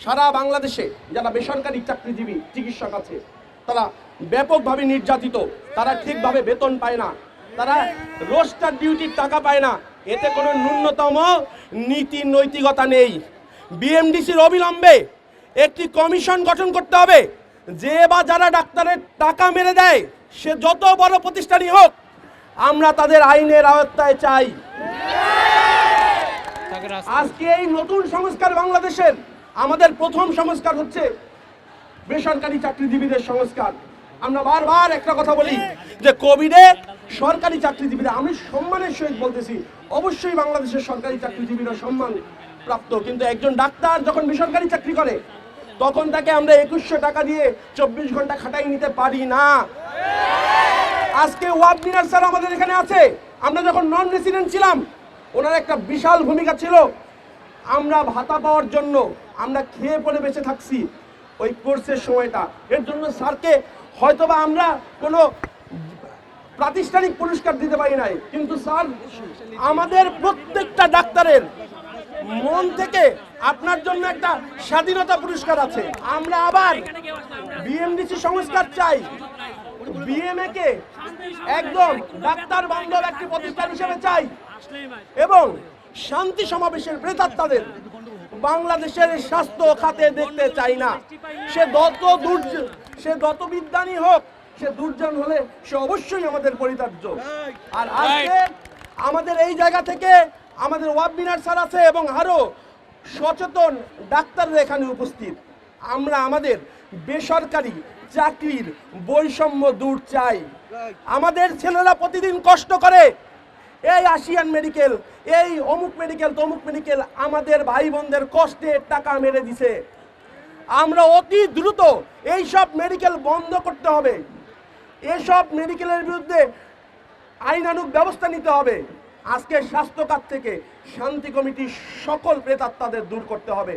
সারা বাংলাদেশে যারা বেসরকারি চাকরিজীবী চিকিৎসক আছে তারা ব্যাপকভাবে নির্যাতিত, তারা ঠিকভাবে বেতন পায় না, তারা রোস্টার ডিউটির টাকা পায় না, এতে কোনো ন্যূনতম নীতি নৈতিকতা নেই। বিএমডিসির অবিলম্বে একটি কমিশন গঠন করতে হবে, যে বা যারা ডাক্তারের টাকা মেরে দেয় সে যত বড় প্রতিষ্ঠানই হোক, আমরা তাদের আইনের আওতায় চাই। আজকে এই নতুন সংস্কার বাংলাদেশের আমাদের প্রথম সংস্কার হচ্ছে বেসরকারি চাকরিজীবীদের সংস্কার। আমরা বারবার একটা কথা বলি যে কোভিডে সরকারি চাকরিজীবীরা, আমি সম্মানের সহিত বলতেছি, অবশ্যই বাংলাদেশের সরকারি চাকরিজীবীরা সম্মান প্রাপ্ত, কিন্তু একজন ডাক্তার যখন বেসরকারি চাকরি করে তখন তাকে আমরা 2100 টাকা দিয়ে 24 ঘন্টা খাটাই নিতে পারি না। আজকে ওয়াবিনার স্যার আমাদের এখানে আছে, আমরা যখন নন রেসিডেন্ট ছিলাম ওনার একটা বিশাল ভূমিকা ছিল। আমরা ভাতা পাওয়ার জন্য আমরা খেয়ে পড়ে বেঁচে থাকছি ওই কোর্সের সময়টা। এর জন্য স্যারকে হয়তোবা আমরা কোনো প্রাতিষ্ঠানিক পুরস্কার দিতে পারি নাই, কিন্তু স্যার আমাদের প্রত্যেকটা ডাক্তারের মন থেকে আপনার জন্য একটা স্বাধীনতা পুরস্কার আছে। আমরা আবার বিএমডিসি সংস্কার চাই, বিএমএ কে একদম ডাক্তার বান্ধব একটি প্রতিষ্ঠান হিসেবে চাই, এবং শান্তি সমাবেশের প্রেতাত্মাদের বাংলাদেশের স্বাস্থ্য খাতে দেখতে চাই না। সে যত বিদ্বানী হোক, সে দুর্জন হলে সে অবশ্যই আমাদের পরিত্যাজ্য। আর আজকে আমাদের এই জায়গা থেকে আমাদের ওয়াবিনার স্যার আছে এবং আরো সচেতন ডাক্তাররা এখানে উপস্থিত। আমরা আমাদের বেসরকারি চাকরির বৈষম্য দূর চাই। আমাদের ছেলেরা প্রতিদিন কষ্ট করে, এই আশিয়ান মেডিকেল, এই অমুক মেডিকেল, তমুক মেডিকেল আমাদের ভাই বোনদের কষ্টে টাকা মেরে দিছে। আমরা অতি দ্রুত এই সব মেডিকেল বন্ধ করতে হবে, এসব মেডিকেলের বিরুদ্ধে আইনানুগ ব্যবস্থা নিতে হবে। আজকে স্বাস্থ্য খাত থেকে শান্তি কমিটি সকল প্রেতাত্মাদের দূর করতে হবে।